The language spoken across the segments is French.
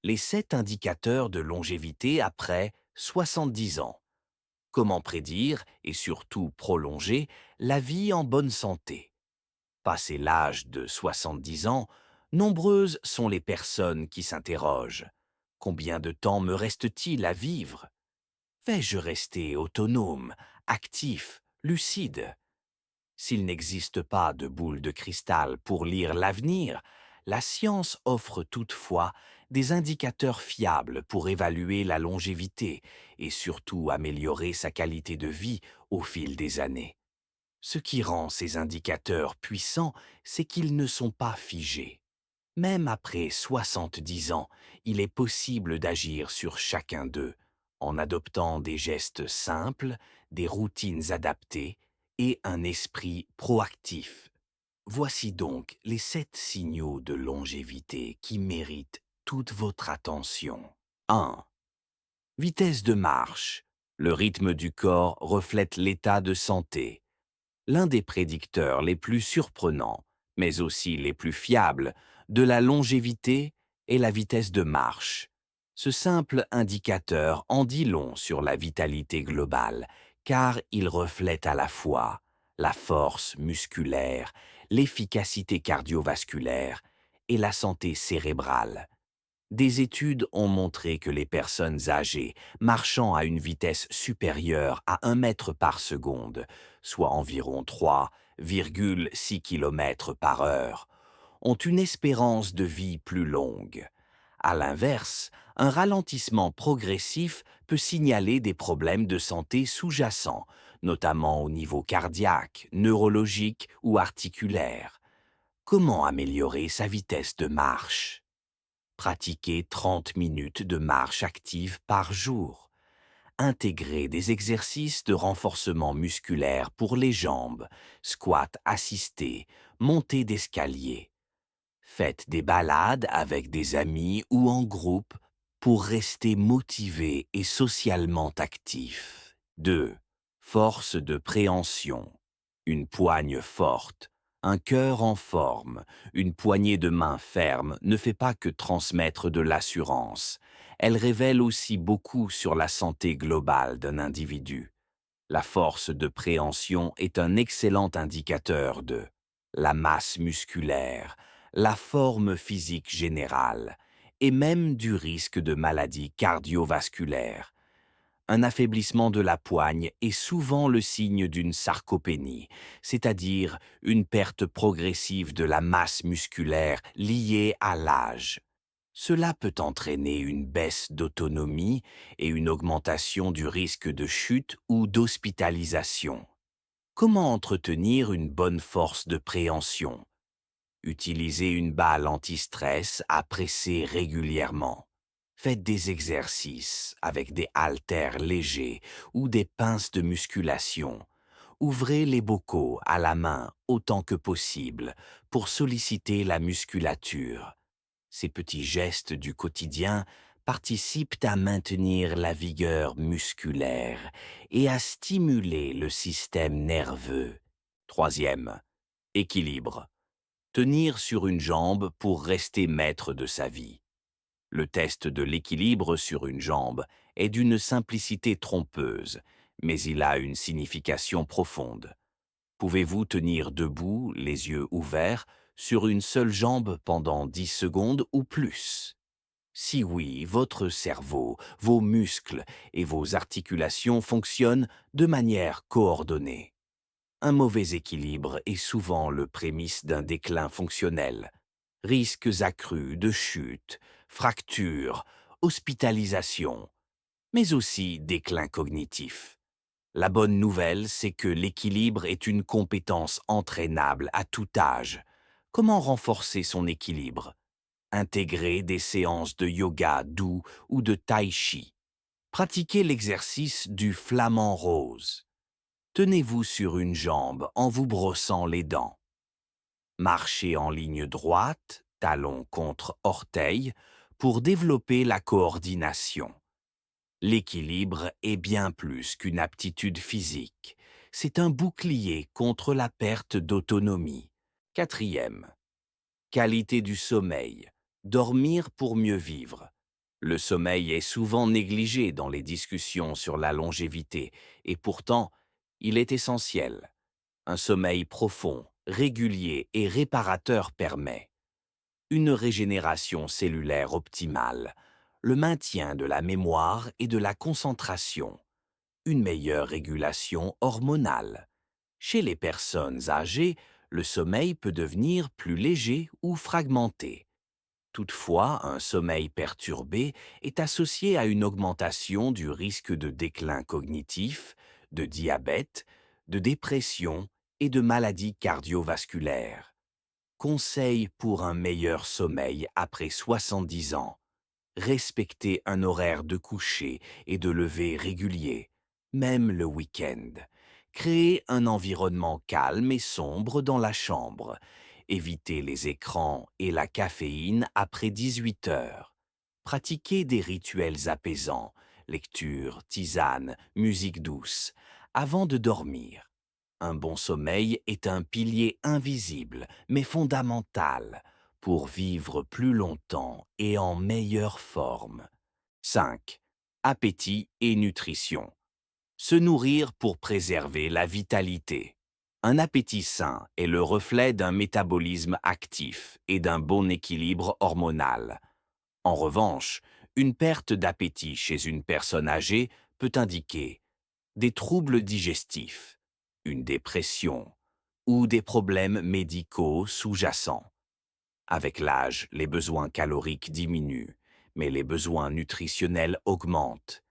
Les 7 indicateurs de longévité après 70 ans. Comment prédire et surtout prolonger la vie en bonne santé? Passé l'âge de 70 ans, nombreuses sont les personnes qui s'interrogent. Combien de temps me reste-t-il à vivre? Vais-je rester autonome, actif, lucide? S'il n'existe pas de boule de cristal pour lire l'avenir, la science offre toutefois des indicateurs fiables pour évaluer la longévité et surtout améliorer sa qualité de vie au fil des années. Ce qui rend ces indicateurs puissants, c'est qu'ils ne sont pas figés. Même après 70 ans, il est possible d'agir sur chacun d'eux, en adoptant des gestes simples, des routines adaptées et un esprit proactif. Voici donc les 7 signaux de longévité qui méritent toute votre attention. 1. Vitesse de marche. Le rythme du corps reflète l'état de santé. L'un des prédicteurs les plus surprenants, mais aussi les plus fiables, de la longévité est la vitesse de marche. Ce simple indicateur en dit long sur la vitalité globale, car il reflète à la fois la force musculaire, l'efficacité cardiovasculaire et la santé cérébrale. Des études ont montré que les personnes âgées marchant à une vitesse supérieure à 1 mètre par seconde, soit environ 3,6 km par heure, ont une espérance de vie plus longue. À l'inverse, un ralentissement progressif peut signaler des problèmes de santé sous-jacents, notamment au niveau cardiaque, neurologique ou articulaire. Comment améliorer sa vitesse de marche? Pratiquer 30 minutes de marche active par jour. Intégrer des exercices de renforcement musculaire pour les jambes, squat assisté, montée d'escalier. Faites des balades avec des amis ou en groupe pour rester motivé et socialement actif. 2. Force de préhension. Une poigne forte, un cœur en forme, une poignée de main ferme ne fait pas que transmettre de l'assurance. Elle révèle aussi beaucoup sur la santé globale d'un individu. La force de préhension est un excellent indicateur de la masse musculaire, la forme physique générale et même du risque de maladies cardiovasculaires. Un affaiblissement de la poigne est souvent le signe d'une sarcopénie, c'est-à-dire une perte progressive de la masse musculaire liée à l'âge. Cela peut entraîner une baisse d'autonomie et une augmentation du risque de chute ou d'hospitalisation. Comment entretenir une bonne force de préhension? Utilisez une balle anti-stress à presser régulièrement. Faites des exercices avec des haltères légers ou des pinces de musculation. Ouvrez les bocaux à la main autant que possible pour solliciter la musculature. Ces petits gestes du quotidien participent à maintenir la vigueur musculaire et à stimuler le système nerveux. Troisième, équilibre. Tenir sur une jambe pour rester maître de sa vie. Le test de l'équilibre sur une jambe est d'une simplicité trompeuse, mais il a une signification profonde. Pouvez-vous tenir debout, les yeux ouverts, sur une seule jambe pendant 10 secondes ou plus? Si oui, votre cerveau, vos muscles et vos articulations fonctionnent de manière coordonnée. Un mauvais équilibre est souvent le prémisse d'un déclin fonctionnel. Risques accrus de chute, fractures, hospitalisation, mais aussi déclin cognitif. La bonne nouvelle, c'est que l'équilibre est une compétence entraînable à tout âge. Comment renforcer son équilibre? Intégrer des séances de yoga doux ou de tai chi. Pratiquez l'exercice du flamant rose. Tenez-vous sur une jambe en vous brossant les dents. Marchez en ligne droite, talon contre orteil, pour développer la coordination. L'équilibre est bien plus qu'une aptitude physique. C'est un bouclier contre la perte d'autonomie. Quatrième, qualité du sommeil. Dormir pour mieux vivre. Le sommeil est souvent négligé dans les discussions sur la longévité, et pourtant, il est essentiel. Un sommeil profond, régulier et réparateur permet une régénération cellulaire optimale, le maintien de la mémoire et de la concentration, une meilleure régulation hormonale. Chez les personnes âgées, le sommeil peut devenir plus léger ou fragmenté. Toutefois, un sommeil perturbé est associé à une augmentation du risque de déclin cognitif, de diabète, de dépression et de maladies cardiovasculaires. Conseil pour un meilleur sommeil après 70 ans. Respecter un horaire de coucher et de lever régulier, même le week-end. Créer un environnement calme et sombre dans la chambre. Éviter les écrans et la caféine après 18 heures. Pratiquer des rituels apaisants, lecture, tisane, musique douce, avant de dormir. Un bon sommeil est un pilier invisible, mais fondamental, pour vivre plus longtemps et en meilleure forme. 5. Appétit et nutrition. Se nourrir pour préserver la vitalité. Un appétit sain est le reflet d'un métabolisme actif et d'un bon équilibre hormonal. En revanche, une perte d'appétit chez une personne âgée peut indiquer des troubles digestifs, une dépression ou des problèmes médicaux sous-jacents. Avec l'âge, les besoins caloriques diminuent, mais les besoins nutritionnels augmentent.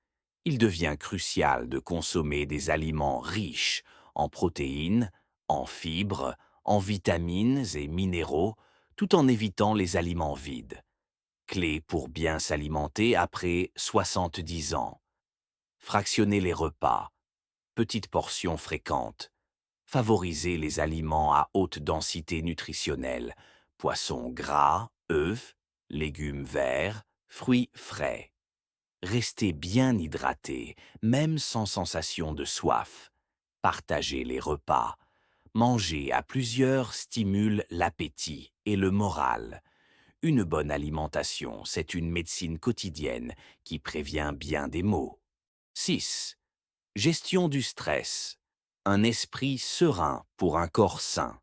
Il devient crucial de consommer des aliments riches en protéines, en fibres, en vitamines et minéraux, tout en évitant les aliments vides. Clé pour bien s'alimenter après 70 ans. Fractionner les repas, petites portions fréquentes. Favoriser les aliments à haute densité nutritionnelle, poissons gras, œufs, légumes verts, fruits frais. Rester bien hydraté, même sans sensation de soif. Partager les repas. Manger à plusieurs stimule l'appétit et le moral. Une bonne alimentation, c'est une médecine quotidienne qui prévient bien des maux. 6. Gestion du stress. Un esprit serein pour un corps sain.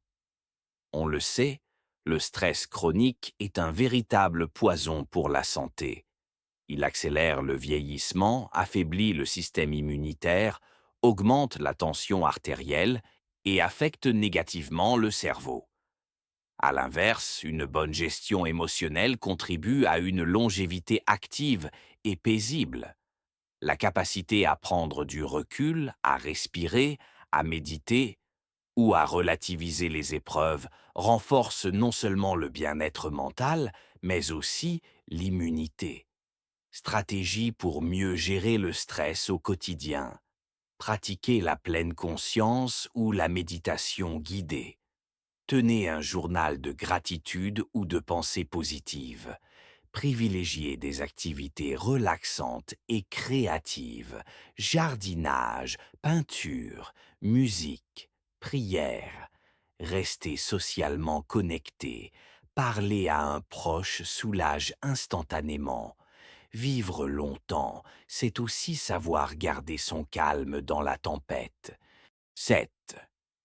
On le sait, le stress chronique est un véritable poison pour la santé. Il accélère le vieillissement, affaiblit le système immunitaire, augmente la tension artérielle et affecte négativement le cerveau. À l'inverse, une bonne gestion émotionnelle contribue à une longévité active et paisible. La capacité à prendre du recul, à respirer, à méditer ou à relativiser les épreuves renforce non seulement le bien-être mental, mais aussi l'immunité. Stratégie pour mieux gérer le stress au quotidien. Pratiquer la pleine conscience ou la méditation guidée. Tenez un journal de gratitude ou de pensées positives. Privilégiez des activités relaxantes et créatives, jardinage, peinture, musique, prière. Restez socialement connecté, parler à un proche soulage instantanément. Vivre longtemps, c'est aussi savoir garder son calme dans la tempête. 7.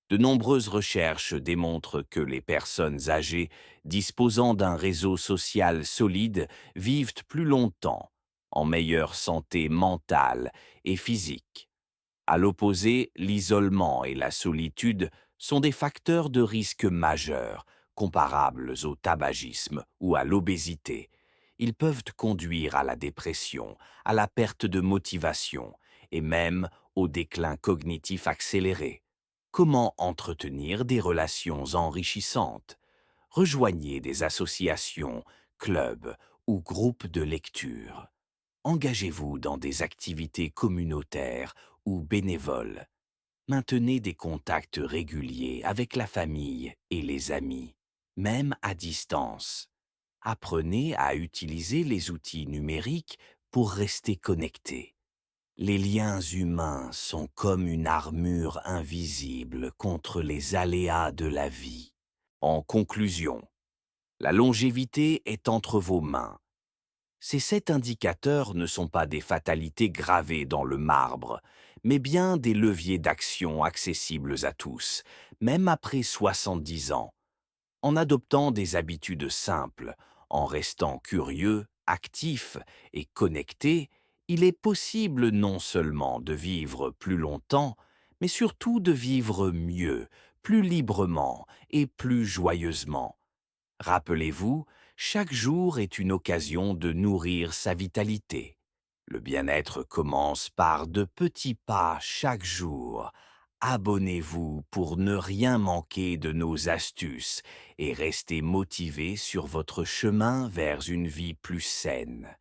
De nombreuses recherches démontrent que les personnes âgées disposant d'un réseau social solide vivent plus longtemps, en meilleure santé mentale et physique. À l'opposé, l'isolement et la solitude sont des facteurs de risque majeurs, comparables au tabagisme ou à l'obésité. Ils peuvent conduire à la dépression, à la perte de motivation et même au déclin cognitif accéléré. Comment entretenir des relations enrichissantes? Rejoignez des associations, clubs ou groupes de lecture. Engagez-vous dans des activités communautaires ou bénévoles. Maintenez des contacts réguliers avec la famille et les amis, même à distance. Apprenez à utiliser les outils numériques pour rester connecté. Les liens humains sont comme une armure invisible contre les aléas de la vie. En conclusion, la longévité est entre vos mains. Ces 7 indicateurs ne sont pas des fatalités gravées dans le marbre, mais bien des leviers d'action accessibles à tous, même après 70 ans. En adoptant des habitudes simples, en restant curieux, actif et connecté, il est possible non seulement de vivre plus longtemps, mais surtout de vivre mieux, plus librement et plus joyeusement. Rappelez-vous, chaque jour est une occasion de nourrir sa vitalité. Le bien-être commence par de petits pas chaque jour. Abonnez-vous pour ne rien manquer de nos astuces et restez motivé sur votre chemin vers une vie plus saine.